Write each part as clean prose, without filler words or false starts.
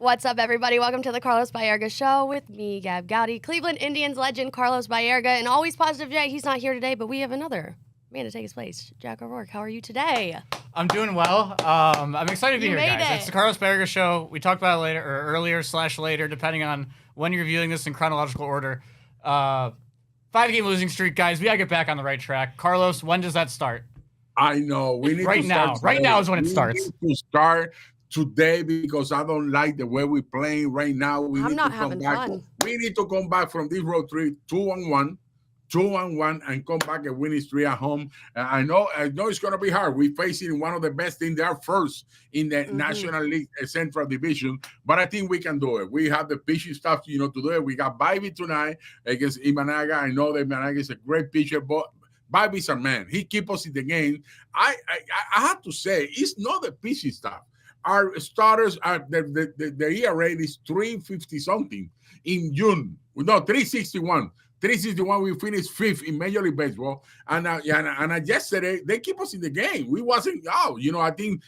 What's up, everybody? Welcome to the Carlos Baerga Show with me, Gab Gowdy, Cleveland Indians legend Carlos Baerga, and always positive Jay. He's not here today, but we have another man to take his place, Jack O'Rourke. How are you today? I'm doing well. I'm excited to be here, guys. It's the Carlos Baerga Show. We talked about it later, or earlier/later, depending on when you're viewing this in chronological order. 5-game losing streak, guys. We gotta get back on the right track. Carlos, when does that start? I know. We need right to now. Start right now is when it starts. We need to start today because I don't like the way we're playing right now. I'm not having fun. We need to come back from this road trip 2-1, and come back and win 3 at home. I know it's going to be hard. We're facing one of the best teams there first in the National League Central Division, but I think we can do it. We have the pitching staff, to do it. We got Bivey tonight against Imanaga. I know that Imanaga is a great pitcher, but Bivey's a man. He keeps us in the game. I have to say, it's not the pitching staff. Our starters are the ERA is 350 something in June. No, 361. 361. We finished 5th in Major League Baseball, and yesterday they keep us in the game. We wasn't out. I think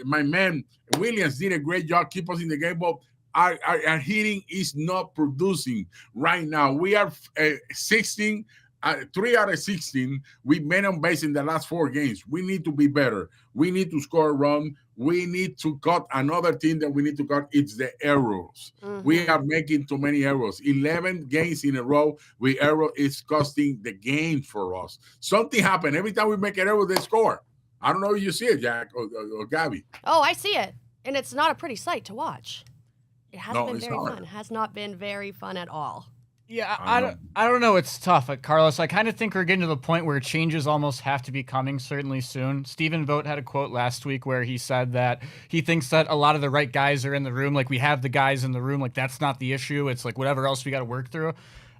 my man Williams did a great job, keep us in the game, but our hitting is not producing right now. We are 16. 3 out of 16, we made on base in the last 4 games. We need to be better. We need to score a run. We need to cut. Another thing that we need to cut, it's the errors. We are making too many errors. 11 games in a row with error is costing the game for us. Something happened. Every time we make an error, they score. I don't know if you see it, Jack or Gabby. Oh, I see it. And it's not a pretty sight to watch. It hasn't been very fun. It has not been very fun at all. Yeah, I don't know. It's tough. Carlos, I kind of think we're getting to the point where changes almost have to be coming certainly soon. Stephen Vogt had a quote last week where he said that he thinks that a lot of the right guys are in the room. Like, we have the guys in the room. Like, that's not the issue. It's like whatever else we got to work through.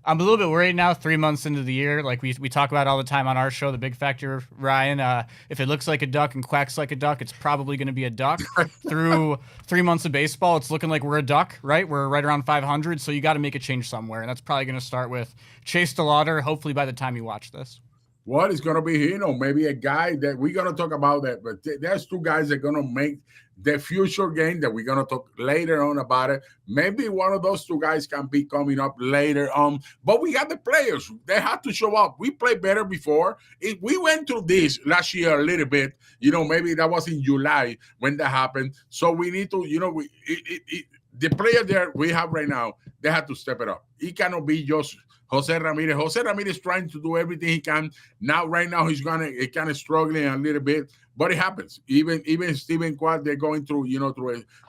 I'm a little bit worried now, 3 months into the year. Like we talk about all the time on our show, the big factor, Ryan. If it looks like a duck and quacks like a duck, it's probably going to be a duck. Through 3 months of baseball, it's looking like we're a duck, right? We're right around 500, so you got to make a change somewhere. And that's probably going to start with Chase DeLauter, hopefully by the time you watch this. What is going to be, maybe a guy that we're going to talk about that, but there's 2 guys that are going to make the future game that we're going to talk later on about it. Maybe one of those 2 guys can be coming up later on, but we got the players. They have to show up. We played better before. We went through this last year a little bit, maybe that was in July when that happened. So we need to, the player there we have right now, they have to step it up. It cannot be just Jose Ramirez. Jose Ramirez trying to do everything he can. Right now he's kind of struggling a little bit, but it happens. Even Steven Quad, they're going through,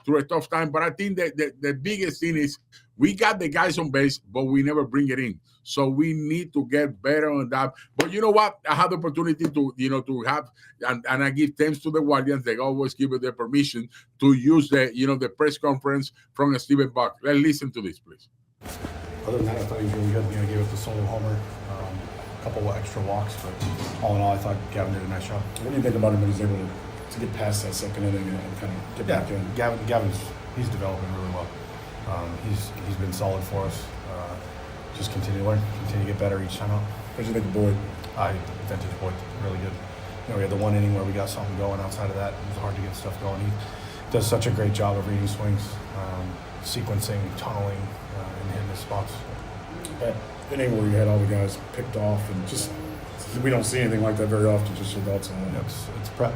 through a tough time. But I think that the biggest thing is we got the guys on base, but we never bring it in. So we need to get better on that. But you know what? I had the opportunity to, to have, and I give thanks to the Guardians. They always give it the permission to use the press conference from Stephen Buck. Let's listen to this, please. Other than that, I thought he was really good. Gave up the solo homer, a couple of extra walks, but all in all, I thought Gavin did a nice job. What do you think about him when he's able to get past that second inning and kind of get back in? He's developing really well. He's been solid for us. Just continue to learn, continue to get better each time out. What did you think of Boyd? Vintage Boyd, really good. We had the 1 inning where we got something going. Outside of that, it was hard to get stuff going. He does such a great job of reading swings, sequencing, tunneling, and hitting his spots. That inning where you had all the guys picked off, and just we don't see anything like that very often. Just your thoughts on that? It's prep.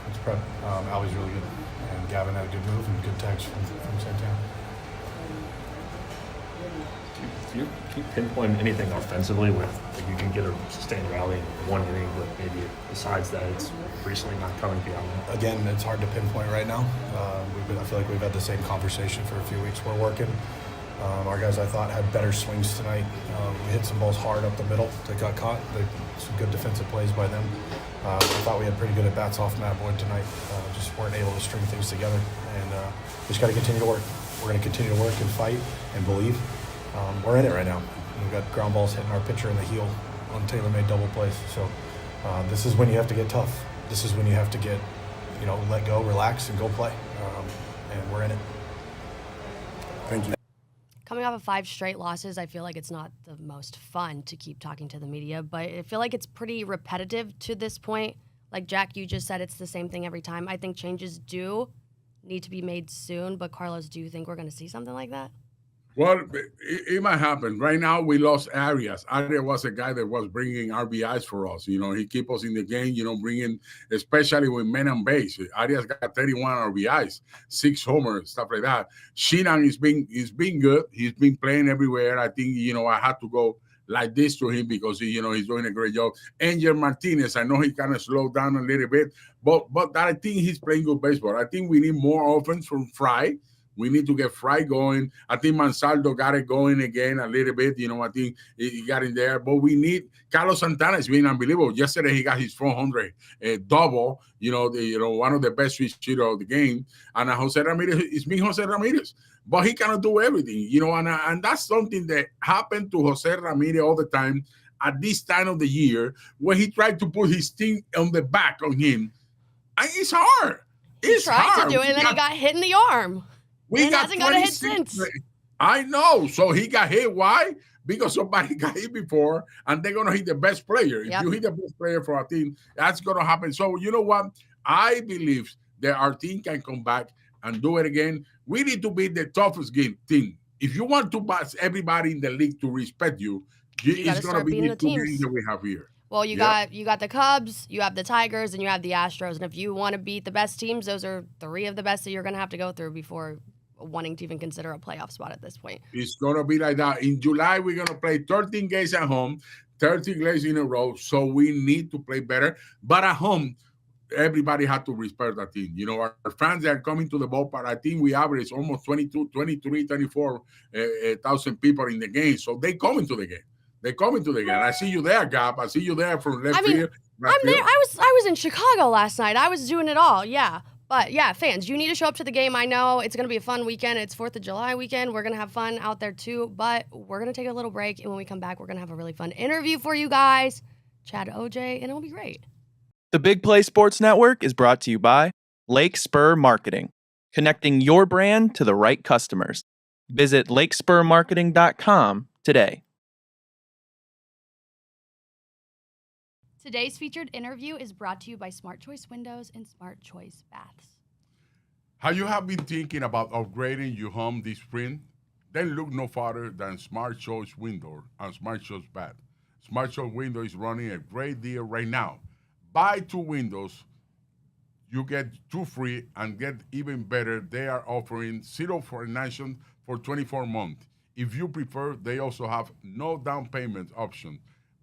It's prep. Albie's really good, and Gavin had a good move and good tags from Santana. Do you pinpoint anything offensively with you can get a sustained rally in 1 inning, but maybe besides that, it's recently not coming beyond that? Again, it's hard to pinpoint right now. I feel like we've had the same conversation for a few weeks. We're working. Our guys, I thought, had better swings tonight. We hit some balls hard up the middle that got caught. Some good defensive plays by them. I thought we had pretty good at-bats off Matt Boyd tonight. Just weren't able to string things together. And we just got to continue to work. We're going to continue to work and fight and believe. We're in it right now. We've got ground balls hitting our pitcher in the heel on tailor-made double plays. So this is when you have to get tough. This is when you have to get, let go, relax, and go play. And we're in it. Thank you. Coming off of 5 straight losses, I feel like it's not the most fun to keep talking to the media, but I feel like it's pretty repetitive to this point. Like Jack, you just said, it's the same thing every time. I think changes do need to be made soon. But Carlos, do you think we're going to see something like that? Well, it might happen. Right now, we lost Arias. Arias was a guy that was bringing RBIs for us. He keep us in the game, bringing, especially with men on base. Arias got 31 RBIs, 6 homers, stuff like that. Sheehan is being good. He's been playing everywhere. I think, I had to go like this to him because, he's doing a great job. Angel Martinez, I know he kind of slowed down a little bit, but I think he's playing good baseball. I think we need more offense from Fry. We need to get Fry going. I think Mansaldo got it going again a little bit. I think he got in there. But we need Carlos Santana is being unbelievable. Yesterday he got his 400 double. One of the best switch hitter of the game. And Jose Ramirez is being Jose Ramirez, but he cannot do everything. And that's something that happened to Jose Ramirez all the time at this time of the year when he tried to put his team on the back on him. And it's hard. He tried to do it, and then he got hit in the arm. We hasn't got a hit since. I know. So he got hit. Why? Because somebody got hit before, and they're going to hit the best player. If you hit the best player for our team, that's going to happen. So you know what? I believe that our team can come back and do it again. We need to be the toughest team. If you want to pass everybody in the league to respect you, it's going to be the 2 games that we have here. Well, you got the Cubs, you have the Tigers, and you have the Astros. And if you want to beat the best teams, those are 3 of the best that you're going to have to go through before wanting to even consider a playoff spot at this point. It's going to be like that. In July, we're going to play 13 games at home, 13 games in a row. So we need to play better. But at home, everybody had to respect our team. Our fans are coming to the ballpark. I think we average almost 24,000 people in the game. So they coming to the game. They're coming to the game. I see you there, Gab. I see you there from left field. I'm there. I was in Chicago last night. I was doing it all. Yeah. But yeah, fans, you need to show up to the game. I know it's going to be a fun weekend. It's 4th of July weekend. We're going to have fun out there too. But we're going to take a little break. And when we come back, we're going to have a really fun interview for you guys. Chad Ogea, and it'll be great. The Big Play Sports Network is brought to you by Lake Spur Marketing, connecting your brand to the right customers. Visit lakespurmarketing.com today. Today's featured interview is brought to you by Smart Choice Windows and Smart Choice Baths. Have you been thinking about upgrading your home this spring? Then look no farther than Smart Choice Window and Smart Choice Bath. Smart Choice Window is running a great deal right now. Buy 2 windows, you get 2 free, and get even better. They are offering 0 financing for 24 months. If you prefer, they also have no down payment option,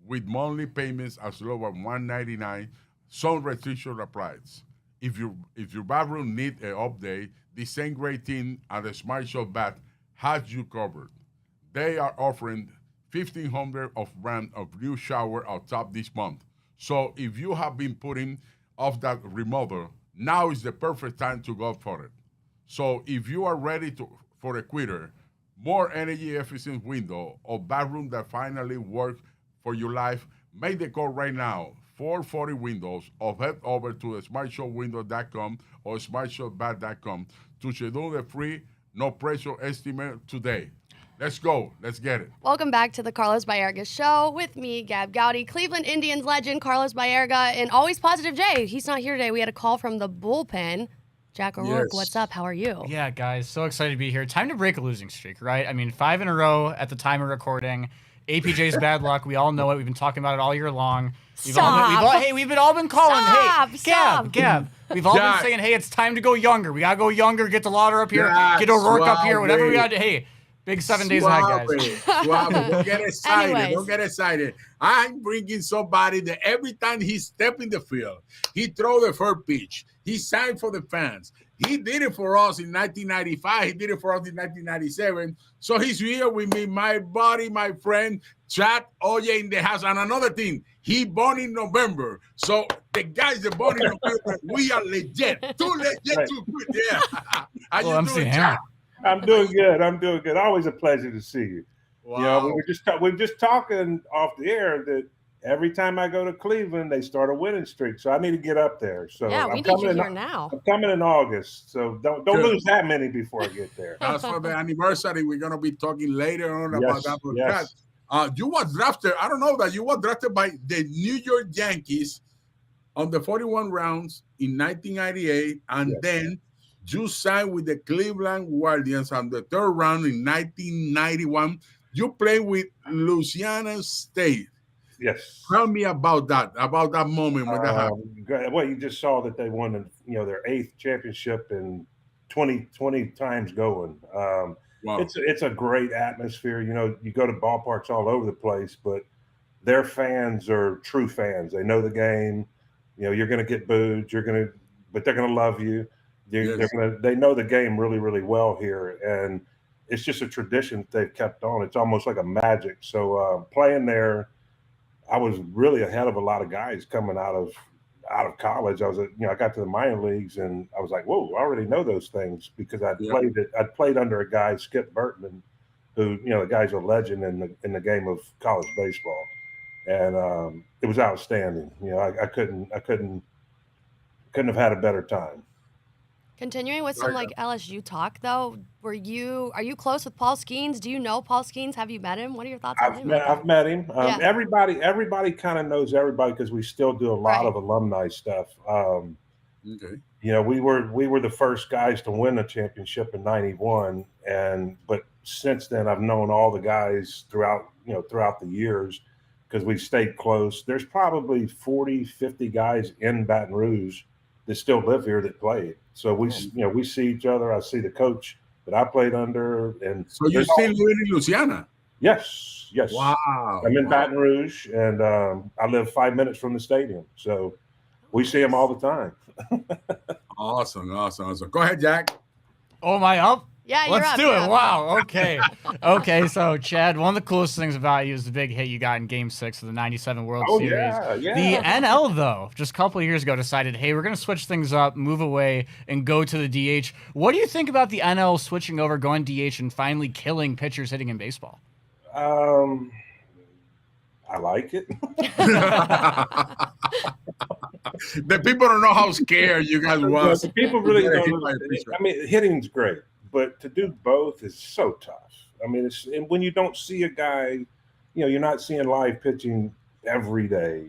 with monthly payments as low as $199. Some restriction applies. If your bathroom need an update, the same great team at the Smart Shop Bath has you covered. They are offering $1,500 of brand of new shower on top this month. So if you have been putting off that remodel, now is the perfect time to go for it. So if you are ready for a quitter, more energy efficient window or bathroom that finally works for your life, make the call right now, 440 Windows, or head over to smartshopwindow.com or smartshopbath.com to schedule a free, no pressure estimate today. Let's go. Let's get it. Welcome back to the Carlos Baerga Show with me, Gab Gowdy, Cleveland Indians legend Carlos Baerga, and always positive Jay. He's not here today. We had a call from the bullpen. Jack O'Rourke, what's up? How are you? Yeah, guys, so excited to be here. Time to break a losing streak, right? I mean, 5 in a row at the time of recording. APJ's bad luck. We all know it. We've been talking about it all year long. We've all been calling. Gab. We've all been saying, hey, it's time to go younger. We got to go younger, get DeLauter up here, get O'Rourke up here, whatever we got to. Hey, big 7 days ahead, guys. Don't get excited. Don't get excited. I'm bringing somebody that every time he step in the field, he throw the first pitch. He signed for the fans. He did it for us in 1995. He did it for us in 1997. So he's here with me, my buddy, my friend, Chad Ogea in the house. And another thing, he born in November. So the guys that born in November, we are legit. Too legit, too good. Yeah. How you doing, Chad? I'm doing good. Always a pleasure to see you. Wow. We were just talking off the air that every time I go to Cleveland, they start a winning streak. So I need to get up there. So yeah, we need you here now. I'm coming in August, so don't lose that many before I get there. As for the anniversary, we're gonna be talking later on about that. Yes. You were drafted. I don't know that you were drafted by the New York Yankees on the 41 rounds in 1998, and then You signed with the Cleveland Guardians on the third round in 1991. You played with Louisiana State. Yes. Tell me about that moment when that happened. Well, you just saw that they won, their 8th championship in 20 times going. Wow. It's a great atmosphere. You go to ballparks all over the place, but their fans are true fans. They know the game. You're going to get booed. But they're going to love you. They know the game really, really well here, and it's just a tradition that they've kept on. It's almost like a magic. So playing there, I was really ahead of a lot of guys coming out of college. I got to the minor leagues, and I was like, whoa, I already know those things because I'd played under a guy, Skip Burtman, who, the guy's a legend in the game of college baseball. And it was outstanding. I couldn't have had a better time. Continuing with some LSU talk, though, are you close with Paul Skeens? Do you know Paul Skeens? Have you met him? What are your thoughts on him? I've met him. Everybody kind of knows everybody because we still do a lot of alumni stuff. Okay. We were the first guys to win a championship in '91, but since then I've known all the guys throughout the years because we stayed close. There's probably 40, 50 guys in Baton Rouge that still live here that played. So we see each other. I see the coach that I played under, and so you still live in Louisiana? Yes. Wow. I'm in Baton Rouge, and I live 5 minutes from the stadium, so we see him all the time. Awesome. Go ahead, Jack. Oh, am I up? Yeah, you're Let's up. do it. Wow. Okay. Okay. So, Chad, one of the coolest things about you is the big hit you got in Game 6 of the '97 World Series. Yeah. The NL, though, just a couple of years ago, decided, hey, we're going to switch things up, move away, and go to the DH. What do you think about the NL switching over, going DH, and finally killing pitchers hitting in baseball? I like it. The people don't know how scared you guys was. The people really don't. I mean, hitting's great, but to do both is so tough. I mean, and when you don't see a guy, you're not seeing live pitching every day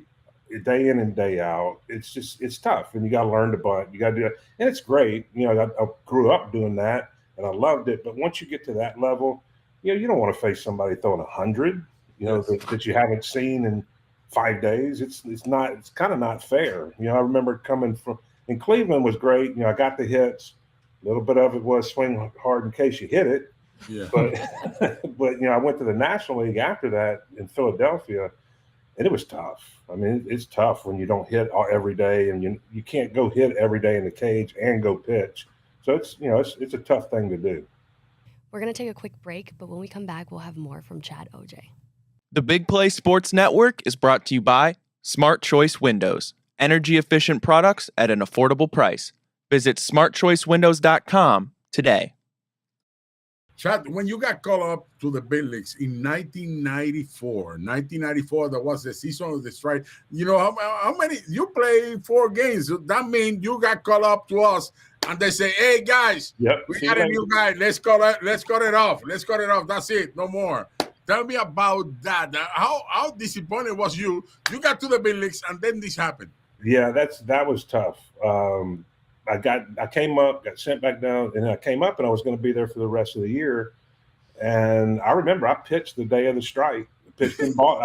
in and day out. It's tough, and you got to learn to bunt. You got to do it, and it's great. I grew up doing that, and I loved it. But once you get to that level, you don't want to face somebody throwing 100. That you haven't seen in 5 days. It's kind of not fair. I remember coming from, and Cleveland was great. I got the hits. A little bit of it was swing hard in case you hit it. Yeah. But I went to the National League after that in Philadelphia, and it was tough. I mean, it's tough when you don't hit every day, and you can't go hit every day in the cage and go pitch. So it's a tough thing to do. We're going to take a quick break, but when we come back, we'll have more from Chad Ogea. The Big Play Sports Network is brought to you by Smart Choice Windows, energy-efficient products at an affordable price. Visit smartchoicewindows.com today. Chad, when you got called up to the big leagues in 1994, that was the season of the strike. How many you played 4 games? That means you got called up to us, and they say, "Hey guys, we got a new guy. Let's cut it off. That's it. No more." Tell me about that. How disappointed was you? You got to the big leagues, and then this happened. Yeah, that was tough. I came up, got sent back down, and I came up, and I was going to be there for the rest of the year. And I remember I pitched the day of the strike. I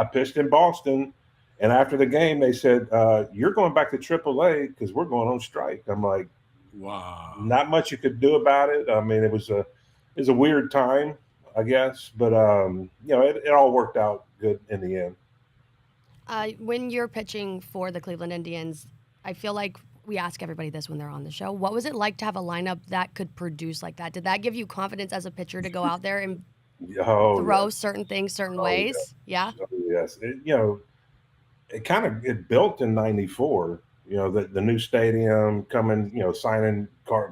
pitched in Boston, and after the game, they said, "You're going back to AAA because we're going on strike." I'm like, "Wow!" Not much you could do about it. I mean, it was a weird time, I guess, but it all worked out good in the end. When you're pitching for the Cleveland Indians, I feel like we ask everybody this when they're on the show. What was it like to have a lineup that could produce like that? Did that give you confidence as a pitcher to go out there and throw certain things certain ways? Yeah. Yes. It built in '94. The new stadium coming. Signing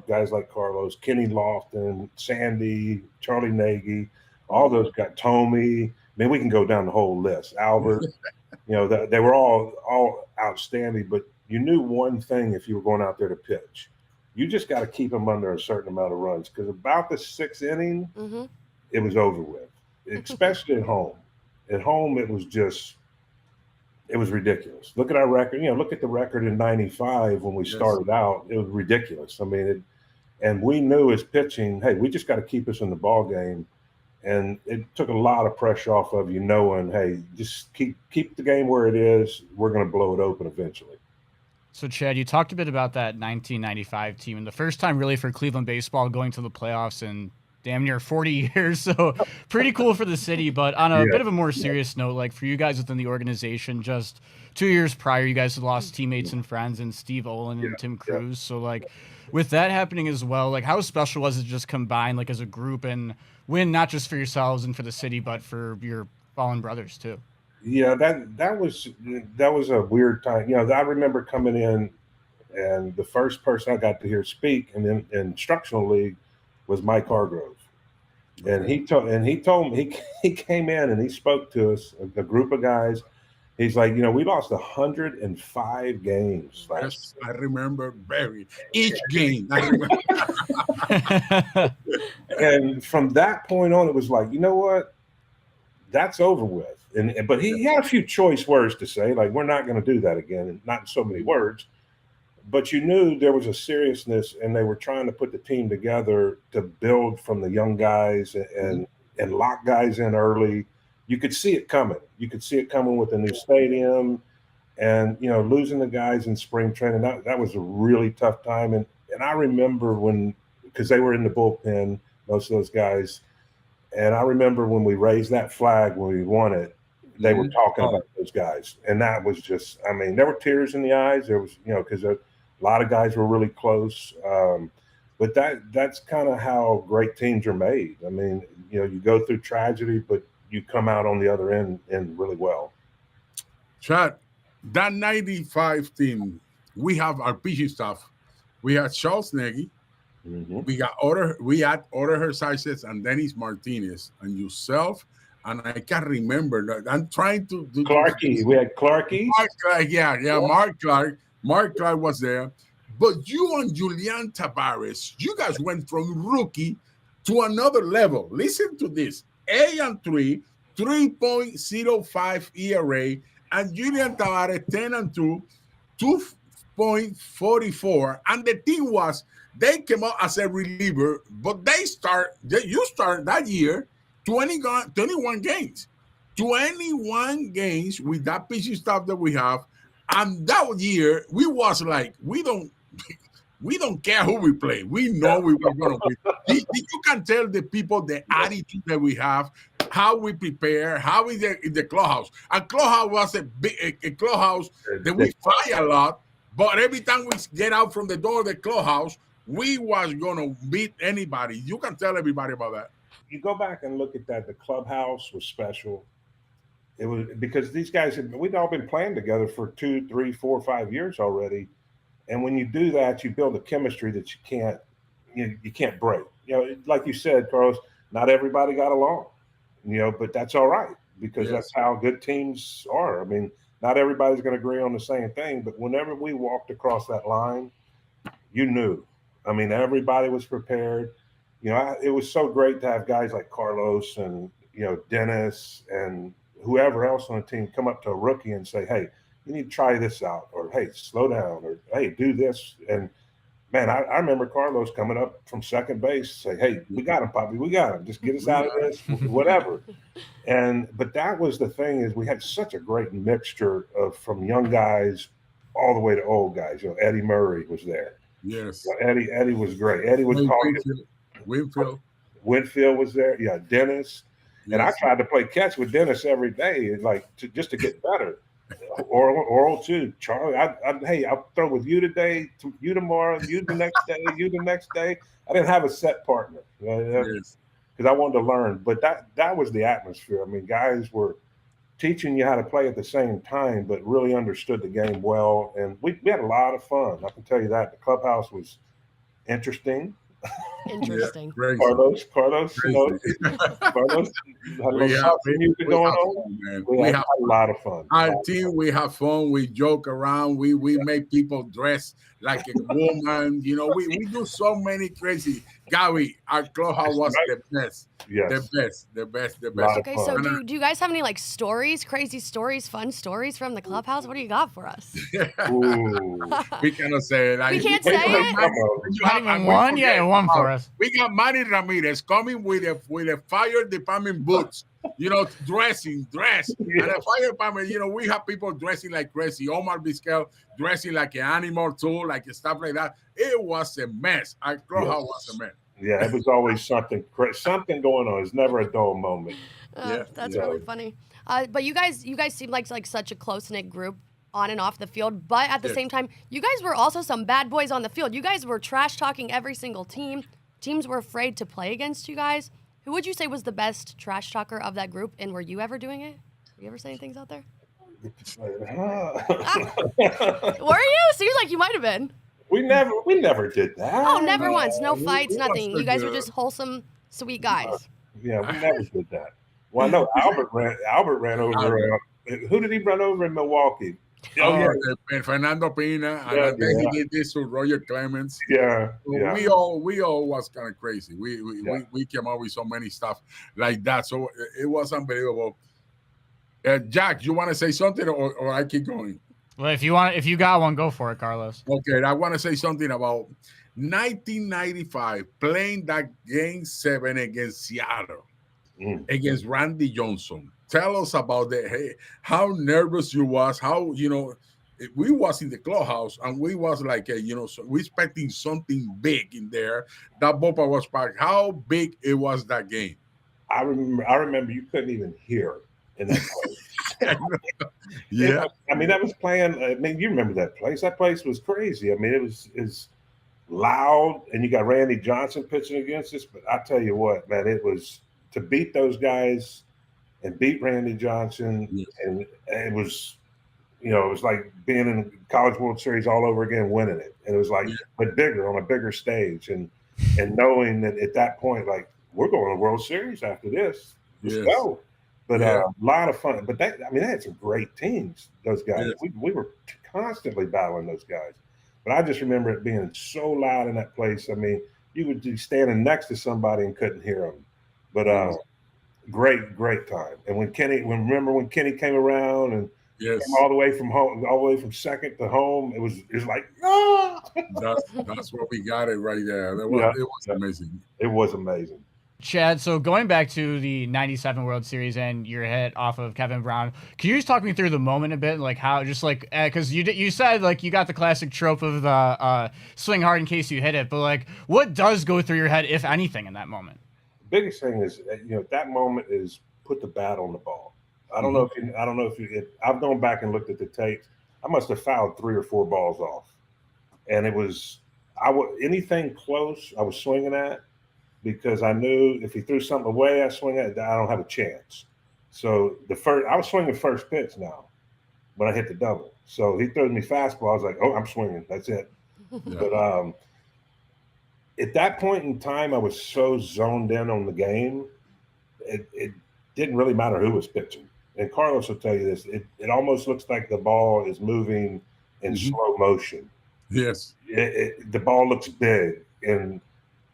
guys like Carlos, Kenny Lofton, Sandy, Charlie Nagy, all those guys. Tommy. I mean, we can go down the whole list. Albert. They were all outstanding, but you knew one thing if you were going out there to pitch. You just got to keep them under a certain amount of runs because about the 6th inning, it was over with, especially at home. At home, it was ridiculous. Look at our record. Look at the record in '95 when we started out. It was ridiculous. I mean, And we knew as pitching, hey, we just got to keep us in the ball game. And it took a lot of pressure off of you knowing, hey, just keep the game where it is. We're going to blow it open eventually. So, Chad, you talked a bit about that 1995 team and the first time really for Cleveland baseball going to the playoffs in damn near 40 years. So pretty cool for the city. But on a bit of a more serious note, like for you guys within the organization, just 2 years prior, you guys had lost teammates and friends and Steve Olin and Tim Cruz. So like with that happening as well, like how special was it to just combine like as a group and win not just for yourselves and for the city, but for your fallen brothers too? Yeah, that was a weird time. You know, I remember coming in, and the first person I got to hear speak in the instructional league was Mike Hargrove, and he told me he came in and he spoke to us, a group of guys. He's like, you know, we lost 105 games last year. I remember each game. I remember. And from that point on, it was like, you know what, that's over with. But he had a few choice words to say, like, we're not going to do that again, and not in so many words. But you knew there was a seriousness, and they were trying to put the team together to build from the young guys and lock guys in early. You could see it coming. You could see it coming with the new stadium, and you know, losing the guys in spring training. That was a really tough time. And I remember because they were in the bullpen, most of those guys. And I remember when we raised that flag when we won it, they were talking about those guys. And that was just, I mean, there were tears in the eyes. There was, you know, because a lot of guys were really close. But that's kind of how great teams are made. I mean, you know, you go through tragedy, but you come out on the other end really well. Chad, that 95 team, we have our pitching staff. We had Charles Nagy. We had Otto Hershises and Dennis Martinez and yourself, and I can't remember that. I'm trying to do Clarkie. We had Clarkie. Mark Clark. Mark Clark was there. But you and Julian Tavares, you guys went from rookie to another level. Listen to this. 8-3, 3.05 ERA, and Julian Tavares 10-2, 2.44. And the team they came out as a reliever, but you start that year 21 games. 21 games with that pitching staff that we have. And that year, we was like, we don't care who we play. We know we were going to win. You can tell the people the attitude that we have, how we prepare, how we in the clubhouse. And clubhouse was a clubhouse that we fight a lot, but every time we get out from the door of the clubhouse, we was going to beat anybody. You can tell everybody about that. You go back and look at that. The clubhouse was special. It was because these guys, we'd all been playing together for 2, 3, 4, 5 years already. And when you do that, you build a chemistry that you can't break. You know, like you said, Carlos, not everybody got along, you know, but that's all right because that's how good teams are. I mean, not everybody's going to agree on the same thing, but whenever we walked across that line, you knew. I mean, everybody was prepared. You know, it was so great to have guys like Carlos and, you know, Dennis and whoever else on the team come up to a rookie and say, hey, you need to try this out, or hey, slow down, or hey, do this. And man, I remember Carlos coming up from second base, say, hey, we got him, Poppy, we got him. Just get us out of this, whatever. But that was the thing is we had such a great mixture of from young guys all the way to old guys. You know, Eddie Murray was there. Yes. You know, Eddie was great. Eddie was Winfield was there. Yeah, Dennis. Yes. And I tried to play catch with Dennis every day, like just to get better. Oral too. Charlie, hey, I'll throw with you today, you tomorrow, you the next day, you the next day. I didn't have a set partner because I wanted to learn. But that was the atmosphere. I mean, guys were teaching you how to play at the same time, but really understood the game well. And we had a lot of fun. I can tell you that. The clubhouse was interesting. Interesting. Yeah, Carlos, you know, Carlos had music going on. We had a lot of fun. Our team, we have fun. We joke around. We make people dress like a woman. You know, we do so many crazy. Gary, our clubhouse was the best. Yes. The best. Okay, so do you guys have any like stories, crazy stories, fun stories from the clubhouse? What do you got for us? We cannot say it. We can't say it? One one for us. We got Manny Ramirez coming with a fire department boots, dress. And the fire department, we have people dressing like crazy. Omar Vizquel dressing like an animal too, like stuff like that. It was a mess. Our clubhouse was a mess. Yeah, it was always something going on. It's never a dull moment. That's really funny. But you guys seem like such a close-knit group on and off the field. But at the same time, you guys were also some bad boys on the field. You guys were trash-talking every single team. Teams were afraid to play against you guys. Who would you say was the best trash talker of that group? And were you ever doing it? Were you ever saying things out there? Were you? Seems like you might have been. We never did that. Oh, never once. No fights, nothing. You guys were just wholesome, sweet guys. Yeah, we never did that. Well, no, Albert ran over. Who did he run over in Milwaukee? Fernando Pina, and then he did this to Roger Clemens. We all was kind of crazy. We came up with so many stuff like that, so it was unbelievable. Jack, you want to say something, or I keep going? Well, if you got one, go for it, Carlos. Okay, I want to say something about 1995, playing that Game 7 against Seattle, against Randy Johnson. Tell us about that. Hey, how nervous you was, how, we was in the clubhouse, and we was like, so we expecting something big in there. That ballpark was packed. How big it was that game? I remember you couldn't even hear in that place. Yeah. That was playing. You remember that place. That place was crazy. It was loud, and you got Randy Johnson pitching against us. But I tell you what, man, it was to beat those guys and beat Randy Johnson, and it was, it was like being in the College World Series all over again, winning it. And it was like, but bigger, on a bigger stage, and knowing that at that point, like, we're going to the World Series after this. Let's go. But a lot of fun. But they had some great teams, those guys. We were constantly battling those guys. But I just remember it being so loud in that place. You would be standing next to somebody and couldn't hear them. But great time. And when Kenny came around and came all the way from home, all the way from second to home, it was like, that's what we got it right there. It was amazing. It was amazing. Chad, so going back to the 97 World Series and your hit off of Kevin Brown, can you just talk me through the moment a bit? Like how, just like, because you said like you got the classic trope of the swing hard in case you hit it, but like what does go through your head, if anything, in that moment? Biggest thing is, that moment is put the bat on the ball. I don't know if I've gone back and looked at the tapes. I must have fouled 3 or 4 balls off, and it was anything close I was swinging at, because I knew if he threw something away, I swing at it, I don't have a chance. So I was swinging first pitch now when I hit the double. So he throws me fastball. I was like, oh, I'm swinging. That's it. But at that point in time, I was so zoned in on the game, it didn't really matter who was pitching. And Carlos will tell you this, it almost looks like the ball is moving in slow motion. Yes. The ball looks big. And,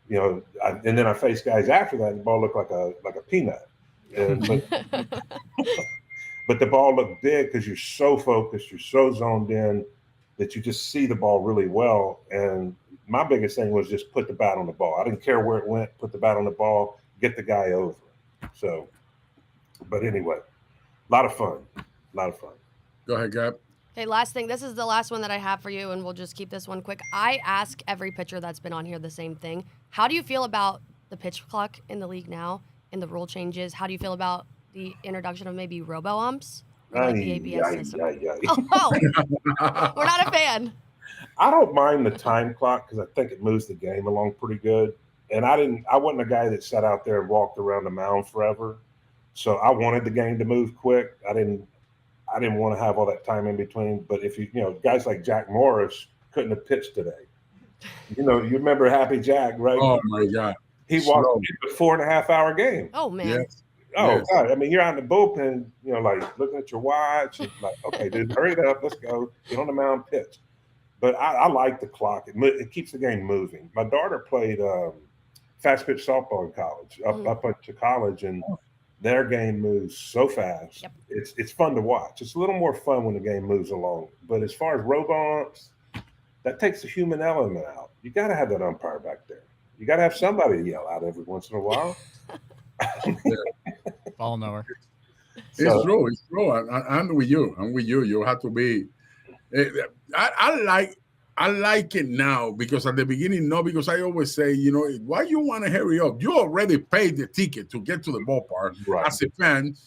and then I faced guys after that, and the ball looked like a peanut. But the ball looked big because you're so focused, you're so zoned in that you just see the ball really well. And my biggest thing was just put the bat on the ball. I didn't care where it went, put the bat on the ball, get the guy over. So, but anyway, a lot of fun. Go ahead, Gab. Okay, last thing. This is the last one that I have for you, and we'll just keep this one quick. I ask every pitcher that's been on here the same thing. How do you feel about the pitch clock in the league now and the rule changes? How do you feel about the introduction of maybe robo-umps? Like the ABS system? Oh, we're not a fan. I don't mind the time clock because I think it moves the game along pretty good. And I wasn't a guy that sat out there and walked around the mound forever. So I wanted the game to move quick. I didn't want to have all that time in between. But if guys like Jack Morris couldn't have pitched today. You remember Happy Jack, right? Oh my God. He walked a 4.5-hour game. Oh man. Yes. Oh Yes. God. You're out in the bullpen, like looking at your watch, and like, okay, dude, hurry it up, let's go. Get on the mound, pitch. But I like the clock. It keeps the game moving. My daughter played fast pitch softball in college, up to college, and their game moves so fast. Yep. It's fun to watch. It's a little more fun when the game moves along. But as far as robo-umps, that takes the human element out. You got to have that umpire back there. You got to have somebody to yell out every once in a while. Ball knower. It's true. It's true. I'm with you. I'm with you. You have to be. I like it now because at the beginning, no, because I always say, why you want to hurry up? You already paid the ticket to get to the ballpark as a fan.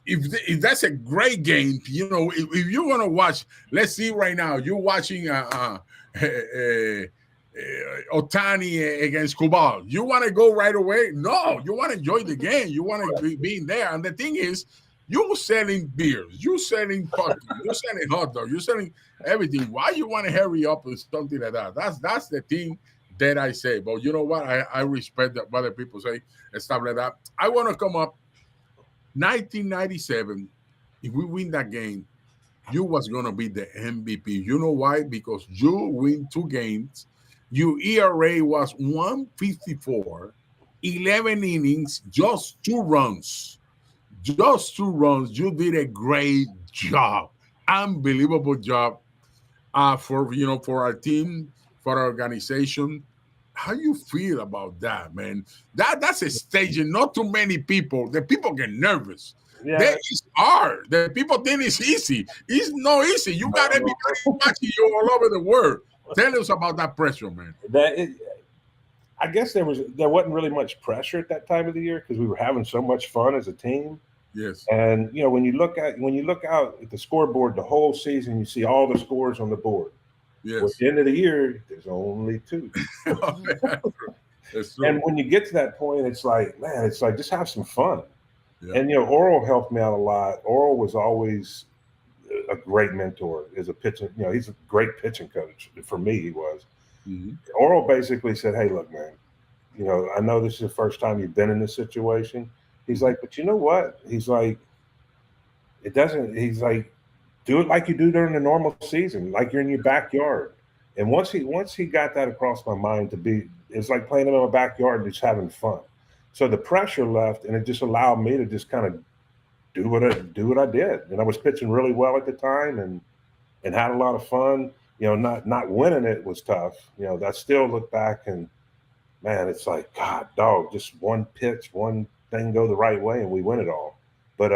If that's a great game, if you're gonna watch, let's see right now, you're watching Otani against Kubal. You want to go right away? No, you want to enjoy the game. You want to be in there. And the thing is, you're selling beers, you're selling coffee, you're selling hot dogs, you're selling everything. Why you want to hurry up with something like that? That's the thing that I say. But you know what? I respect that what other people say and stuff like that. I want to come up 1997. If we win that game, you was gonna be the MVP. You know why? Because you win 2 games. Your ERA was 1.54, 11 innings, just 2 runs. Just 2 runs. You did a great job, unbelievable job for our team, for our organization. How you feel about that, man? That's a stage, and not too many people. The people get nervous. Yeah. It's hard. The people think it's easy. It's not easy. You got everybody watching you all over the world. Tell us about that pressure, man. I guess there wasn't really much pressure at that time of the year because we were having so much fun as a team. Yes. And when you look out at the scoreboard the whole season, you see all the scores on the board. Yes. Well, at the end of the year, there's only 2. That's true. And when you get to that point, it's like, man, it's like just have some fun. Yeah. And Oral helped me out a lot. Oral was always a great mentor as a pitching. He's a great pitching coach. For me, he was. Mm-hmm. Oral basically said, "Hey, look, man. I know this is the first time you've been in this situation." He's like, "But you know what?" He's like, "It doesn't." He's like, "Do it like you do during the normal season, like you're in your backyard." And once he got that across my mind, it's like playing in my backyard and just having fun. So the pressure left, and it just allowed me to just kind of do what I did. And I was pitching really well at the time, and had a lot of fun. Not winning it was tough. I still look back and, man, it's like, God, dog, just one pitch, one thing go the right way, and we win it all. But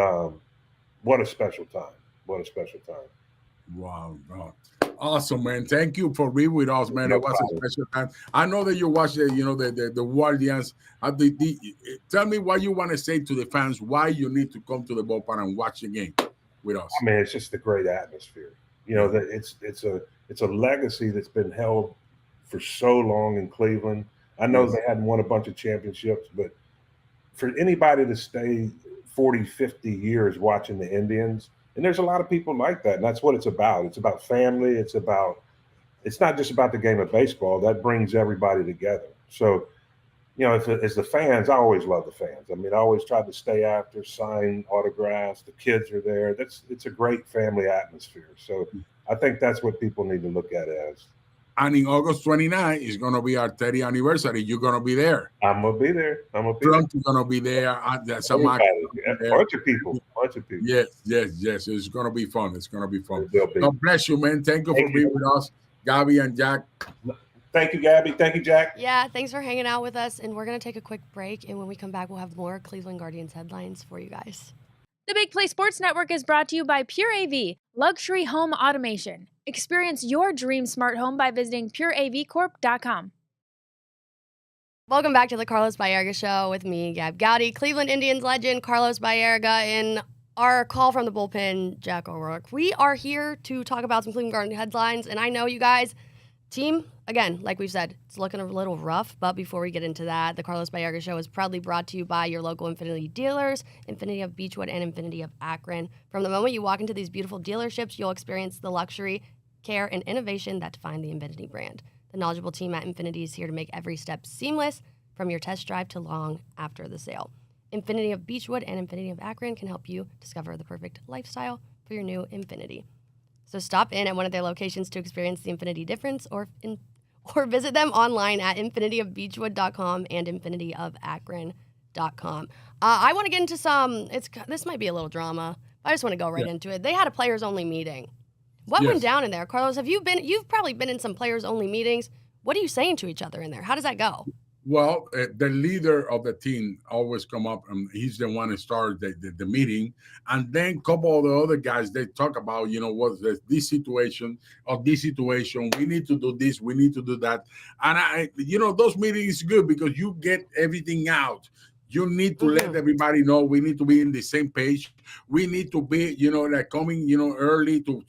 what a special time! What a special time! Wow. Awesome, man. Thank you for being with us, man. It was a special time. I know that you watched the Guardians. Tell me what you want to say to the fans, why you need to come to the ballpark and watch the game with us. I mean, it's just a great atmosphere. That it's a legacy that's been held for so long in Cleveland. I know they hadn't won a bunch of championships, but for anybody to stay 40, 50 years watching the Indians, and there's a lot of people like that, and that's what it's about. It's about family. It's not just about the game of baseball. That brings everybody together. So, as the fans, I always love the fans. I mean, I always try to stay after, sign autographs. The kids are there. It's a great family atmosphere. So I think that's what people need to look at as. And in August 29 is going to be our 30th anniversary. You're going to be there. I'm going to be there. Trump is going to be there. A bunch of people. Yes. It's going to be fun. God bless you, man. Thank you for being with us, Gabby and Jack. Thank you, Gabby. Thank you, Jack. Yeah, thanks for hanging out with us. And we're going to take a quick break. And when we come back, we'll have more Cleveland Guardians headlines for you guys. The Big Play Sports Network is brought to you by Pure AV, luxury home automation. Experience your dream smart home by visiting pureavcorp.com. Welcome back to the Carlos Baerga Show with me, Gab Gowdy, Cleveland Indians legend Carlos Baerga, and our call from the bullpen, Jack O'Rourke. We are here to talk about some Cleveland Guardians headlines, and I know you guys, team, again, like we've said, it's looking a little rough, but before we get into that, the Carlos Baerga Show is proudly brought to you by your local Infinity dealers, Infinity of Beechwood and Infinity of Akron. From the moment you walk into these beautiful dealerships, you'll experience the luxury, care, and innovation that define the Infinity brand. The knowledgeable team at Infinity is here to make every step seamless, from your test drive to long after the sale. Infinity of Beechwood and Infinity of Akron can help you discover the perfect lifestyle for your new Infinity. So stop in at one of their locations to experience the Infinity difference, or visit them online at infinityofbeechwood.com and infinityofakron.com. I want to get into this might be a little drama. I just want to go right into it. They had a players-only meeting. What went down in there? Carlos, you've probably been in some players-only meetings. What are you saying to each other in there? How does that go? Well, the leader of the team always come up, and he's the one who starts the meeting. And then a couple of the other guys, they talk about, what this situation or this situation. We need to do this. We need to do that. And those meetings good because you get everything out. You need to let everybody know. We need to be in the same page. We need to be, like coming, early to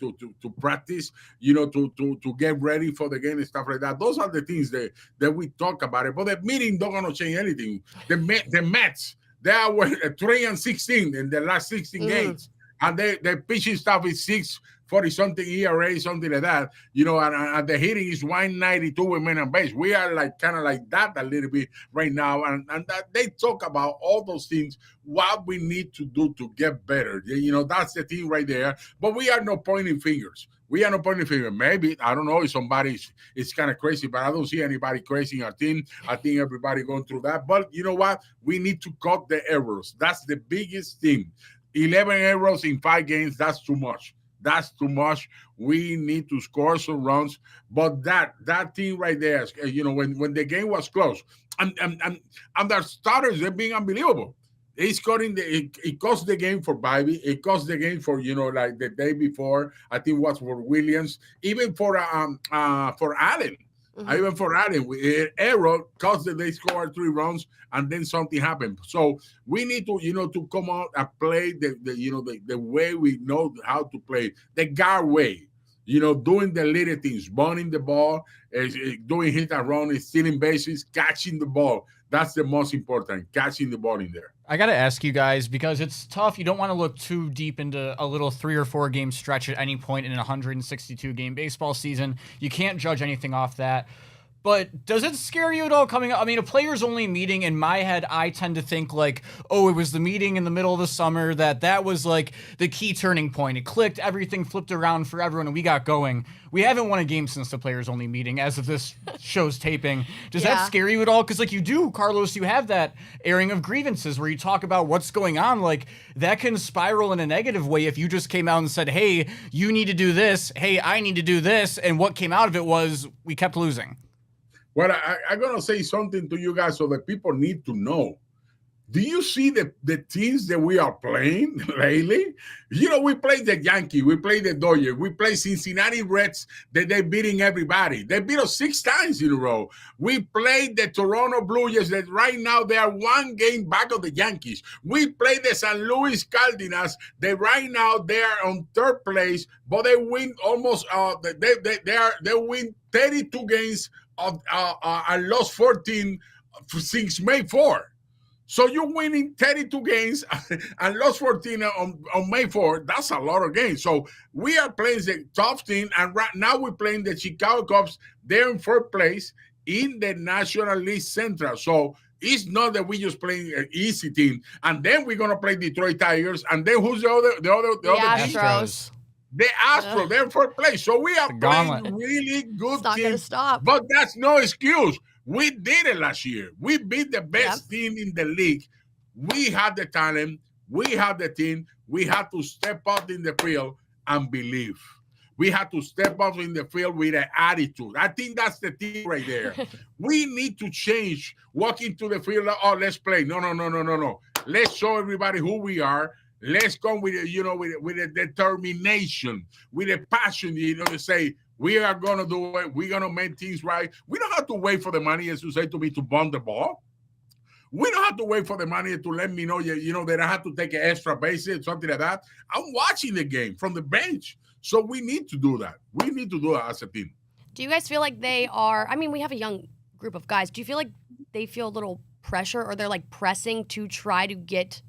practice, to get ready for the game and stuff like that. Those are the things that we talk about it. But the meeting don't gonna change anything. The Mets, they are 3-16 in the last 16 games, and their pitching staff is 6.40 something ERA, something like that. And the hitting is 192 with men on base. We are kind of like that a little bit right now, and that they talk about all those things, what we need to do to get better. That's the thing right there. But we are not pointing fingers. We are not pointing fingers. Maybe, I don't know if somebody is kind of crazy, but I don't see anybody crazy in our team. I think everybody going through that. But you know what? We need to cut the errors. That's the biggest thing. 11 errors in 5 games, that's too much. That's too much. We need to score some runs. But that team right there, when the game was close, and their starters, they're being unbelievable. It cost the game for Bobby. It cost the game for like the day before. I think was for Williams, even for Allen. Even for Allen, error caused that they scored 3 runs, and then something happened. So we need to, to come out and play the way we know how to play, the guard way. Doing the little things, bunting the ball, doing hit and run, stealing bases, catching the ball. That's the most important, catching the ball in there. I got to ask you guys, because it's tough. You don't want to look too deep into a little 3 or 4 game stretch at any point in an 162 game baseball season. You can't judge anything off that. But does it scare you at all coming up? I mean, a players only meeting, in my head, I tend to think like, oh, it was the meeting in the middle of the summer that was like the key turning point. It clicked, everything flipped around for everyone, and we got going. We haven't won a game since the players only meeting as of this show's taping. Does that scare you at all? Because like you do, Carlos, you have that airing of grievances where you talk about what's going on. Like that can spiral in a negative way if you just came out and said, hey, you need to do this. Hey, I need to do this. And what came out of it was we kept losing. Well, I'm going to say something to you guys so that people need to know. Do you see the teams that we are playing lately? We played the Yankees, we played the Dodgers, we played Cincinnati Reds, that they're beating everybody. They beat us 6 times in a row. We played the Toronto Blue Jays that right now they are 1 game back of the Yankees. We played the San Luis Cardinals that right now they are on 3rd place, but they win almost they win 32 games and lost 14 since May 4. So you're winning 32 games and lost 14 on May 4. That's a lot of games. So we are playing the tough team, and right now we're playing the Chicago Cubs. They're in 4th place in the National League Central. So it's not that we just playing an easy team, and then we're gonna play Detroit Tigers, and then who's the other Astros. The Astros, they're in 4th place. So we are playing really good It's not teams. gonna stop. But that's no excuse. We did it last year. We beat the best team in the league. We have the talent. We have the team. We have to step up in the field and believe. We have to step up in the field with an attitude. I think that's the thing right there. We need to change. Walk into the field, oh, let's play. No. Let's show everybody who we are. Let's come with with a determination, with a passion, to say, we are going to do it. We're going to make things right. We don't have to wait for the money, as you say to me, to bunt the ball. We don't have to wait for the money to let me know, that I have to take an extra base hit, something like that. I'm watching the game from the bench. So we need to do that. We need to do that as a team. Do you guys feel like they are, I mean, we have a young group of guys. Do you feel like they feel a little pressure, or they're like pressing to try to get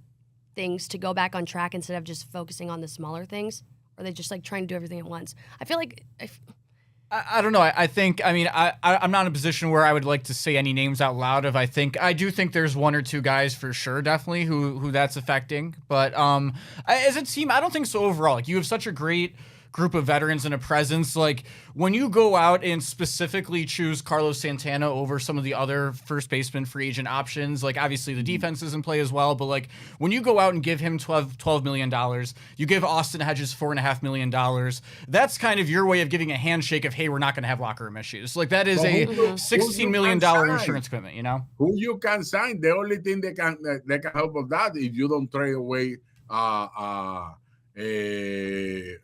things to go back on track instead of just focusing on the smaller things? Or are they just like trying to do everything at once? I feel like I don't know. I'm not in a position where I would like to say any names out loud. I do think there's 1 or 2 guys for sure, definitely, who that's affecting. But as a team, I don't think so overall. Like, you have such a great group of veterans and a presence. Like when you go out and specifically choose Carlos Santana over some of the other first baseman free agent options, like obviously the defense is in play as well, but like when you go out and give him $12 million, you give Austin Hedges $4.5 million, that's kind of your way of giving a handshake of, hey, we're not going to have locker room issues. Like that is a $16 million insurance commitment, you know? Who you can sign? The only thing they can help with that if you don't trade away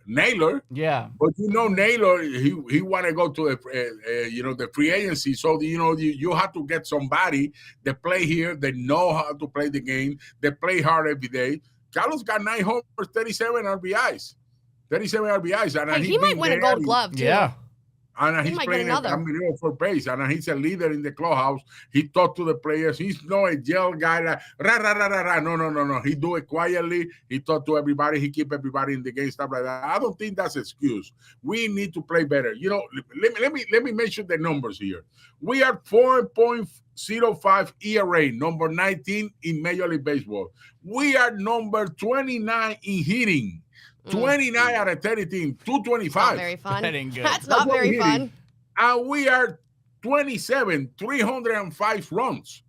Naylor. Yeah. But Naylor, he want to go to the free agency. So you have to get somebody that play here, they know how to play the game, they play hard every day. Carlos got 9 homers, 37 RBIs. 37 RBIs. And he might win a Gold Glove too. Yeah. And he's playing a for base, and he's a leader in the clubhouse. He talked to the players. He's not a yell guy like rah, rah, rah, rah, rah. No. He do it quietly. He talk to everybody. He keep everybody in the game, stuff like that. I don't think that's an excuse. We need to play better. Let me mention the numbers here. We are 4.05 ERA, number 19 in Major League Baseball. We are number 29 in hitting. 29 out of 30 teams, 225. Not very fun. That ain't good. That's not very fun. And we are 27, 305 runs.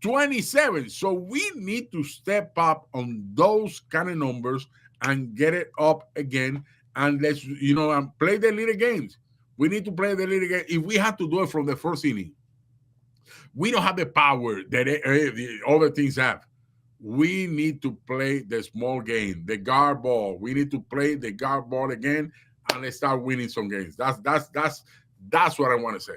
27. So we need to step up on those kind of numbers and get it up again. And let's, and play the little games. We need to play the little game. If we have to do it from the first inning, we don't have the power that the other things have. We need to play the small game, the guard ball. We need to play the guard ball again, and let's start winning some games. That's what I want to say.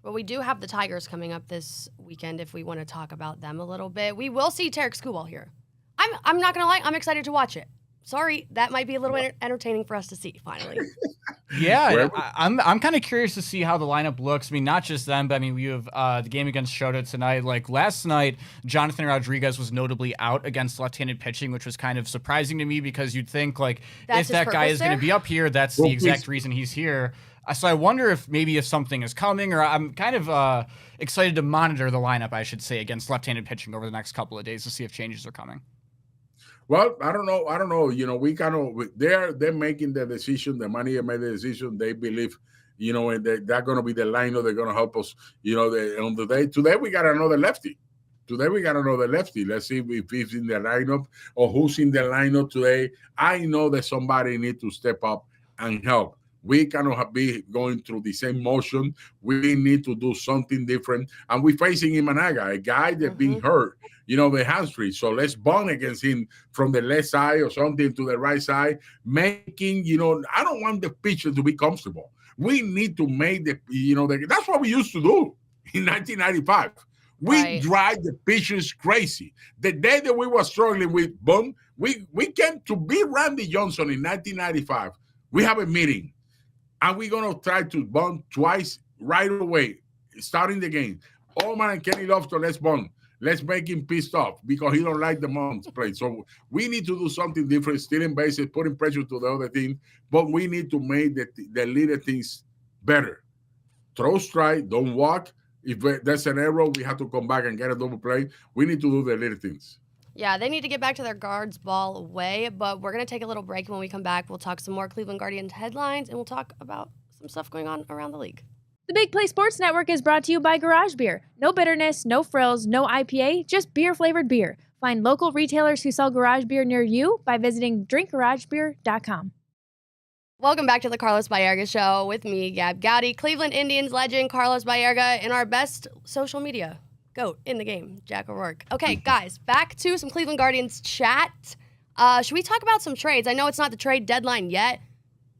Well, we do have the Tigers coming up this weekend. If we want to talk about them a little bit, we will see Tarek Skubal here. I'm not gonna lie, I'm excited to watch it. Sorry, that might be a little entertaining for us to see finally. Yeah, I'm kind of curious to see how the lineup looks. I mean, not just them, but I mean, we have the game against Shota tonight. Like last night, Jonathan Rodriguez was notably out against left-handed pitching, which was kind of surprising to me because you'd think like if that guy is going to be up here, that's the exact reason he's here. So I wonder if something is coming, or I'm kind of excited to monitor the lineup, I should say, against left-handed pitching over the next couple of days to see if changes are coming. Well, I don't know. We kind of they're making the decision. The manager made the decision. They believe, and they're going to be the lineup. They're going to help us. On the day today we got another lefty. Let's see if he's in the lineup or who's in the lineup today. I know that somebody needs to step up and help. We cannot be going through the same motion. We need to do something different. And we're facing Imanaga, a guy that's being hurt, the hamstring. So let's bunt against him from the left side or something to the right side, making, I don't want the pitcher to be comfortable. We need to make that's what we used to do in 1995. We drive the pitchers crazy. The day that we were struggling with boom, we came to beat Randy Johnson in 1995. We have a meeting. And we're going to try to bunt twice right away, starting the game. Oman and Kenny Lofton, let's bunt. Let's make him pissed off because he don't like the months play. So we need to do something different, stealing bases, putting pressure to the other team. But we need to make the little things better. Throw strike, don't walk. If there's an error, we have to come back and get a double play. We need to do the little things. Yeah, they need to get back to their guards ball away, but we're going to take a little break. When we come back, we'll talk some more Cleveland Guardians headlines, and we'll talk about some stuff going on around the league. The Big Play Sports Network is brought to you by Garage Beer. No bitterness, no frills, no IPA, just beer-flavored beer. Find local retailers who sell garage beer near you by visiting drinkgaragebeer.com. Welcome back to the Carlos Baerga Show with me, Gab Gowdy, Cleveland Indians legend Carlos Baerga, and our best social media goat in the game, Jack O'Rourke. Okay, guys, back to some Cleveland Guardians chat. Should we talk about some trades? I know it's not the trade deadline yet.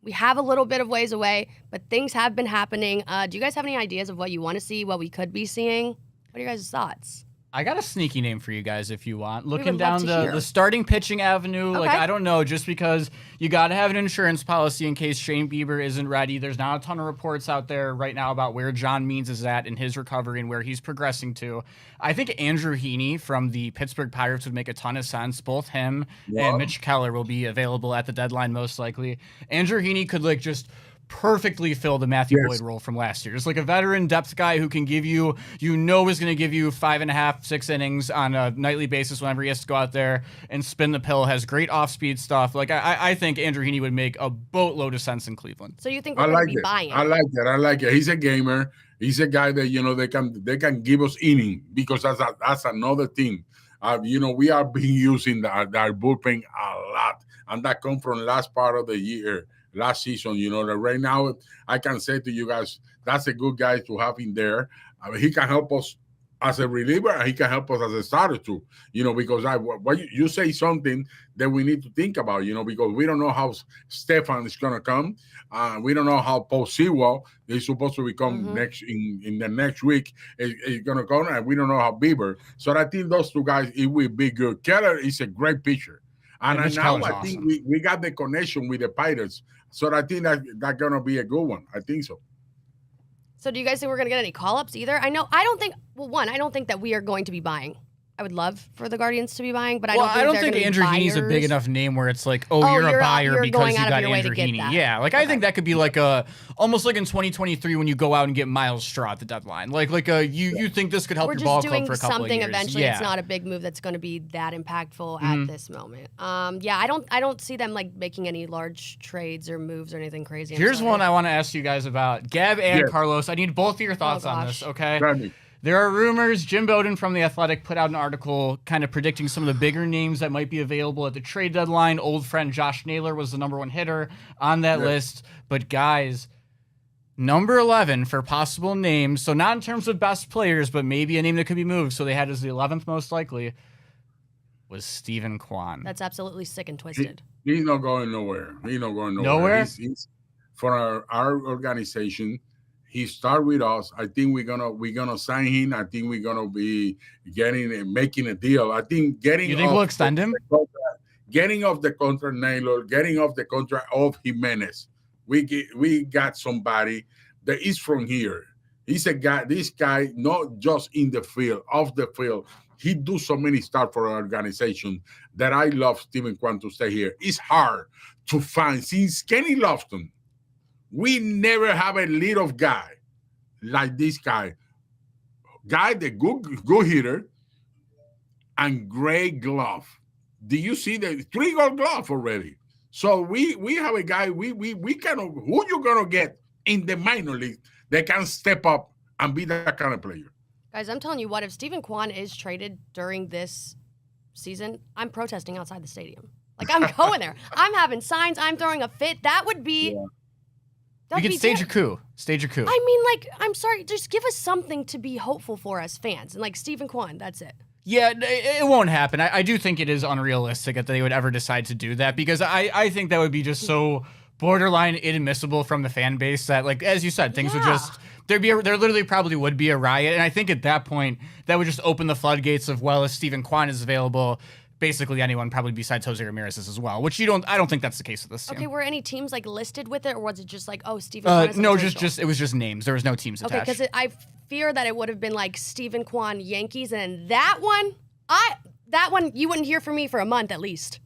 We have a little bit of ways away, but things have been happening. Do you guys have any ideas of what you want to see, what we could be seeing? What are your guys' thoughts? I got a sneaky name for you guys if you want. Looking down the starting pitching avenue, like I don't know, just because you got to have an insurance policy in case Shane Bieber isn't ready. There's not a ton of reports out there right now about where John Means is at in his recovery and where he's progressing to. I think Andrew Heaney from the Pittsburgh Pirates would make a ton of sense. Both him and Mitch Keller will be available at the deadline most likely. Andrew Heaney could just perfectly fill the Matthew Boyd role from last year. Just like a veteran depth guy who can give you, is going to give you 5.5, 6 innings on a nightly basis whenever he has to go out there and spin the pill, has great off-speed stuff. Like, I think Andrew Heaney would make a boatload of sense in Cleveland. So you think we're going to be buying? I like it. He's a gamer. He's a guy that, they can give us inning, because that's another thing. We are being using our bullpen a lot, and that comes from last part of the year. Last season, that right now I can say to you guys, that's a good guy to have in there. He can help us as a reliever, and he can help us as a starter too. Because you say something that we need to think about. Because we don't know how Stefan is gonna come. We don't know how Paul Sewell is supposed to become next in the next week. Is gonna come, and we don't know how Bieber. So I think those two guys, it will be good. Keller is a great pitcher. And now I think we got the connection with the Pirates. So I think that's going to be a good one. I think so. So do you guys think we're going to get any call-ups either? I don't think that we are going to be buying. I would love for the Guardians to be buying, but I don't think Andrew Heaney's a big enough name where it's like, you're a buyer because you got Andrew Heaney. Yeah, like I think that could be like almost like in 2023 when you go out and get Miles Straw at the deadline. You think this could help your ball club for a couple of years. We're just doing something eventually. Yeah. It's not a big move that's going to be that impactful at this moment. I don't see them like making any large trades or moves or anything crazy. Here's one I want to ask you guys about. Gab and Carlos, I need both of your thoughts on this, okay? Right. There are rumors. Jim Bowden from The Athletic put out an article kind of predicting some of the bigger names that might be available at the trade deadline. Old friend Josh Naylor was the number 1 hitter on that list. But guys, number 11 for possible names, so not in terms of best players, but maybe a name that could be moved, so they had as the 11th most likely, was Steven Kwan. That's absolutely sick and twisted. He's not going nowhere. Nowhere? He's for our organization. He started with us. I think we're gonna sign him. I think we're gonna be making a deal. I think getting. You think we'll extend him? Getting off the contract, Naylor. Getting off the contract of Jimenez. We got somebody that is from here. He's a guy. This guy, not just in the field, off the field. He do so many stuff for our organization that I love Steven Kwan to stay here. It's hard to find since Kenny Lofton. We never have a little guy like this guy. The good hitter and great glove. Do you see the 3-gold glove already? So we have a guy, we who you gonna get in the minor league that can step up and be that kind of player? Guys, I'm telling you what, if Steven Kwan is traded during this season, I'm protesting outside the stadium. Like, I'm going there. I'm having signs. I'm throwing a fit. That would be... Yeah. You can stage a coup. I mean, like, I'm sorry. Just give us something to be hopeful for us fans. And, like, Steven Kwan, that's it. Yeah, it won't happen. I do think it is unrealistic that they would ever decide to do that, because I think that would be just so borderline inadmissible from the fan base that, like, as you said, things would just... There literally probably would be a riot. And I think at that point, that would just open the floodgates of, well, if Steven Kwan is available... basically anyone, probably besides Jose Ramirez as well, which I don't think that's the case with this team. Okay, were any teams like listed with it, or was it just like, Steven Kwan? No, it was just names. There was no teams attached. Okay, because I fear that it would have been like Steven Kwan Yankees, and that one you wouldn't hear from me for a month at least.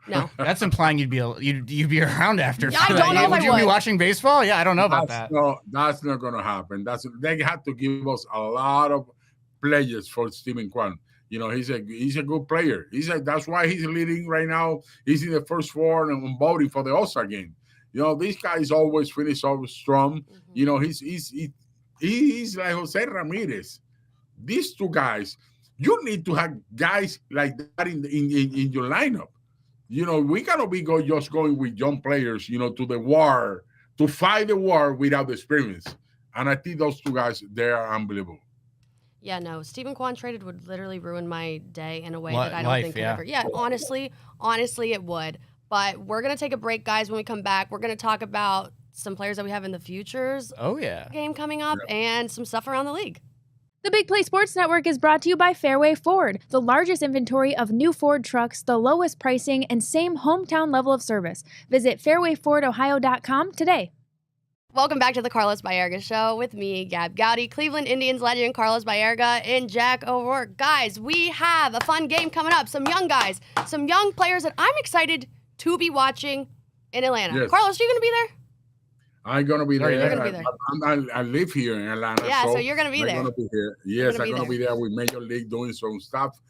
No, that's implying you'd be around after. Yeah, I don't know if would you be watching baseball? Yeah, I don't know about that. No, that's not going to happen. They have to give us a lot of players for Steven Kwan. He's a good player. That's why he's leading right now. He's in the first 4 and voting for the All-Star game. These guys always finish off strong. He's like Jose Ramirez. These two guys, you need to have guys like that in your lineup. We cannot be just going with young players, to the war, to fight the war without experience. And I think those two guys, they are unbelievable. Yeah, no, Steven Kwan traded would literally ruin my day in a way that I don't think could ever. Yeah, honestly, it would. But we're going to take a break, guys. When we come back, we're going to talk about some players that we have in the futures game coming up and some stuff around the league. The Big Play Sports Network is brought to you by Fairway Ford, the largest inventory of new Ford trucks, the lowest pricing, and same hometown level of service. Visit fairwayfordohio.com today. Welcome back to the Carlos Baerga Show with me, Gab Gowdy, Cleveland Indians legend Carlos Baerga, and Jack O'Rourke. Guys, we have a fun game coming up. Some young guys, some young players that I'm excited to be watching in Atlanta. Yes. Carlos, are you going to be there? I'm gonna be there. You're gonna be there. I live here in Atlanta. Yeah, so you're gonna be there. I'm gonna be here. Yes, I'm gonna be there with Major League doing some stuff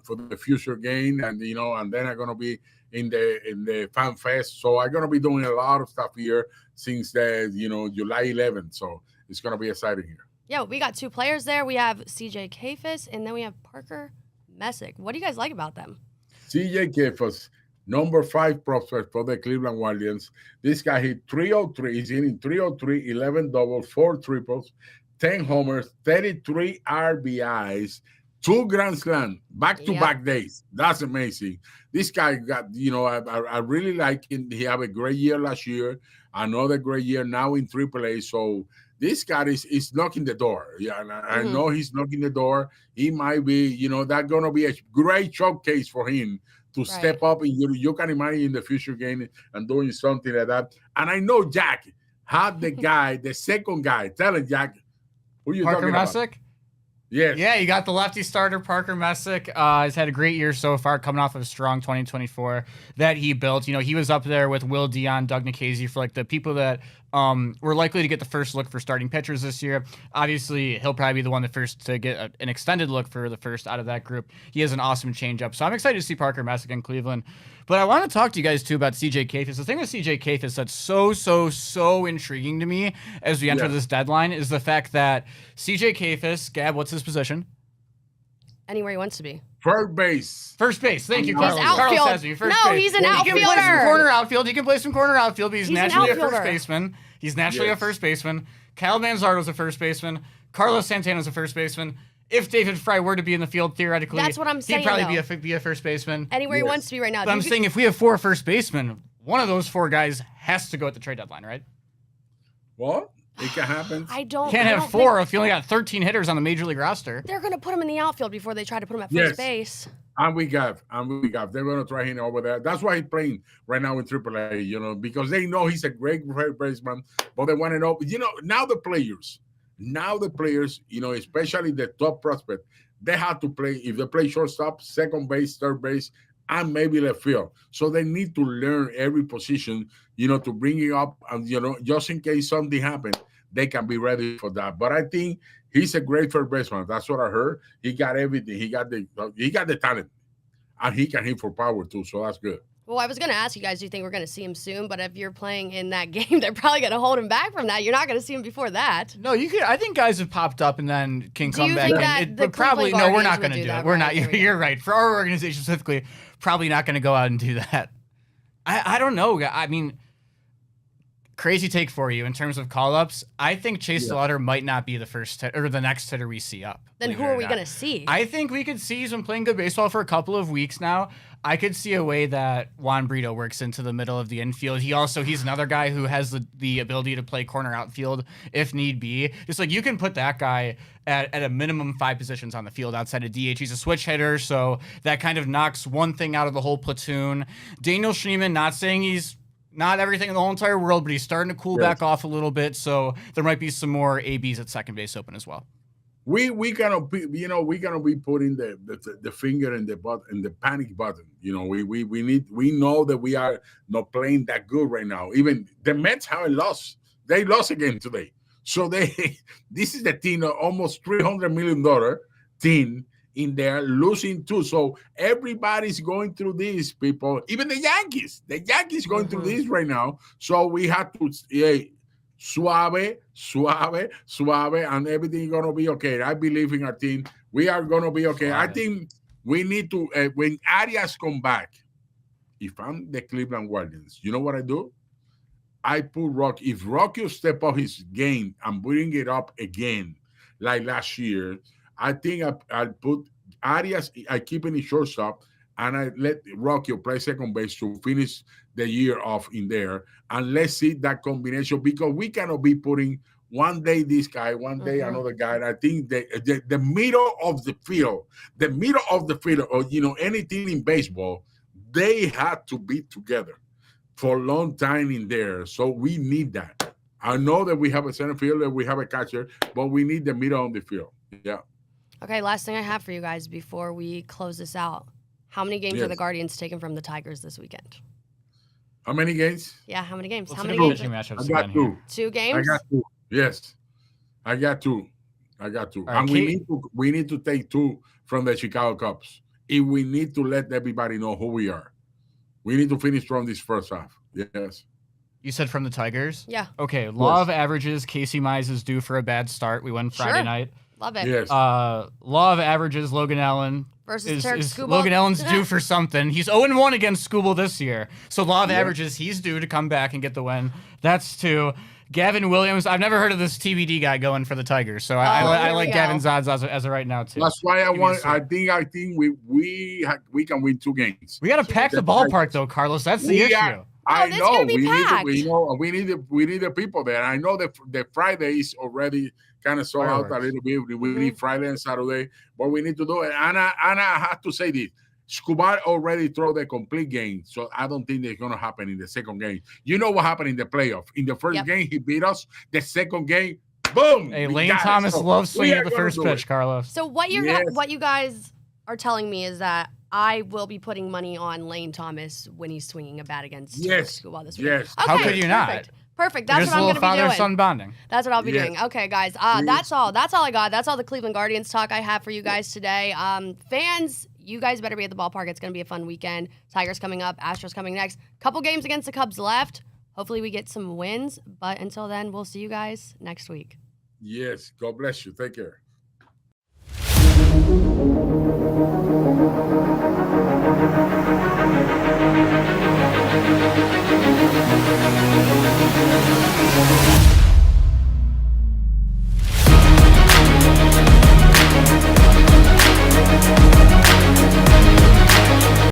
for the future game, and and then I'm gonna be in the Fan Fest. So I'm gonna be doing a lot of stuff here since the July 11th. So it's gonna be exciting here. Yeah, we got 2 players there. We have CJ Kafis, and then we have Parker Messick. What do you guys like about them? CJ Kafis, number 5 prospect for the Cleveland Guardians. This guy hit 303. He's hitting 303, 11 doubles, 4 triples, 10 homers, 33 RBIs, 2 grand slam, back-to-back days. That's amazing. This guy got, I really like him. He had a great year last year, another great year now in AAA. So this guy is knocking the door. Yeah, and I know he's knocking the door. He might be, that's going to be a great showcase for him to step up. And you can imagine in the future game and doing something like that. And I know Jack had the second guy. Tell him, Jack, who you talking about? Parker Messick? Yes. Yeah, you got the lefty starter, Parker Messick. Has had a great year so far, coming off of a strong 2024 that he built. He was up there with Will Dion, Doug Nikhazy for the people that were likely to get the first look for starting pitchers this year. Obviously, he'll probably be the one the first to get an extended look for the first out of that group. He has an awesome changeup. So I'm excited to see Parker Messick in Cleveland. But I want to talk to you guys, too, about CJ Kafis. The thing with CJ Kafis that's so intriguing to me as we enter this deadline is the fact that CJ Kafis, Gab, what's his position? Anywhere he wants to be. First base. First base. Thank you, He's Carlos. outfield. Carlos has me. First base. He's an outfielder. He can play some corner outfield. He can play some corner outfield, but he's naturally a first outfielder. baseman. He's naturally a first baseman. Kyle Manzardo's a first baseman. Carlos Santana's a first baseman. If David Fry were to be in the field, theoretically, that's what I'm saying, he'd probably be a first baseman. Anywhere he wants to be right now. But I'm saying if we have 4 first basemen, one of those 4 guys has to go at the trade deadline, right? What? It can happen. I don't. Can't have 4 if you only got 13 hitters on the major league roster. They're gonna put him in the outfield before they try to put him at first base. And we got. They're gonna try him over there. That's why he's playing right now in AAA. Because they know he's a great first baseman, but they want to know. Now the players, especially the top prospect, they have to play. If they play shortstop, second base, third base, and maybe left field. So they need to learn every position, to bring it up, and just in case something happens, they can be ready for that. But I think he's a great first baseman. That's what I heard. He got everything. He got the talent, and he can hit for power too. So that's good. Well, I was going to ask you guys, do you think we're going to see him soon? But if you're playing in that game, they're probably going to hold him back from that. You're not going to see him before that. No, you could. I think guys have popped up and then can come back. But probably no. We're not going to do it. We're not. You're right. For our organization specifically, probably not going to go out and do that. I don't know. I mean, crazy take for you in terms of call-ups. I think Chase DeLauter might not be the first or the next hitter we see up. Then who are we going to see? I think we could see he's been playing good baseball for a couple of weeks now. I could see a way that Juan Brito works into the middle of the infield. He's another guy who has the ability to play corner outfield if need be. Just you can put that guy at a minimum 5 positions on the field outside of DH. He's a switch hitter, so that kind of knocks one thing out of the whole platoon. Daniel Schneemann, not saying he's not everything in the whole entire world, but he's starting to cool back off a little bit, so there might be some more ABs at second base open as well. We gonna be putting the finger in the button, in the panic button. We know that we are not playing that good right now. Even the Mets haven't lost. They lost again today. So this is the team, almost $300 million team in there, losing too. So everybody's going through this, people. Even the Yankees going through this right now. So we have to suave, and everything is going to be okay. I believe in our team. We are going to be okay. I think we need to, when Arias come back, if I'm the Cleveland Guardians, you know what I do? I put Rocky. If Rocky will step up his game and bring it up again, like last year, I think I'll put Arias, I keep him in shortstop, and I let Rocky play second base to finish the year off in there. And let's see that combination, because we cannot be putting one day this guy, one day another guy. And I think the middle of the field, or anything in baseball, they had to be together for a long time in there. So we need that. I know that we have a center fielder, we have a catcher, but we need the middle of the field. Yeah. Okay, last thing I have for you guys before we close this out. How many games are the Guardians taking from the Tigers this weekend? How many games? Yeah, how many games? Let's How look many at games? pitching matchups I got again two. here. 2 I games? got 2. Yes, I got 2. I got 2. All right, And we need to take 2 from the Chicago Cubs. If we need to let everybody know who we are, we need to finish strong this first half. Yes. You said from the Tigers? Yeah. Okay, law of averages. Casey Mize is due for a bad start. We won Friday Sure. night. Love it. Yes. Law of averages. Logan Allen Versus Turk Skubal. Logan Allen's due for something. He's 0-1 against Skubal this year. So law of Yeah. averages, he's due to come back and get the win. That's 2. Gavin Williams. I've never heard of this TBD guy going for the Tigers, so I here like we Gavin's go. odds as of right now too. That's why Give me a second. I think we can win 2 games. We got to pack the ballpark though, Carlos. That's the issue. I this is know gonna be we packed. need we need the people there. I know that the Friday is already kind of sold out a Fireworks. little bit. We need Friday and Saturday, but we need to do it. Anna, I have to say this. Escobar already threw the complete game, so I don't think it's going to happen in the second game. You know what happened in the playoff? In the first game, he beat us. The second game, boom! Hey, we Lane got it. Thomas So loves we swinging are at the gonna first do pitch, it. Carlos. So what Yes. you guys are telling me is that I will be putting money on Lane Thomas when he's swinging a bat against Yes. Skubal this week. Yes. Okay, How could you not? Perfect. You're That's just what a I'm little going to be doing. father-son bonding. That's what I'll be Yes. doing. Okay, guys. That's all. That's all I got. That's all the Cleveland Guardians talk I have for you guys today. Fans, you guys better be at the ballpark. It's going to be a fun weekend. Tigers coming up. Astros coming next. Couple games against the Cubs left. Hopefully we get some wins. But until then, we'll see you guys next week. Yes. God bless you. Take care.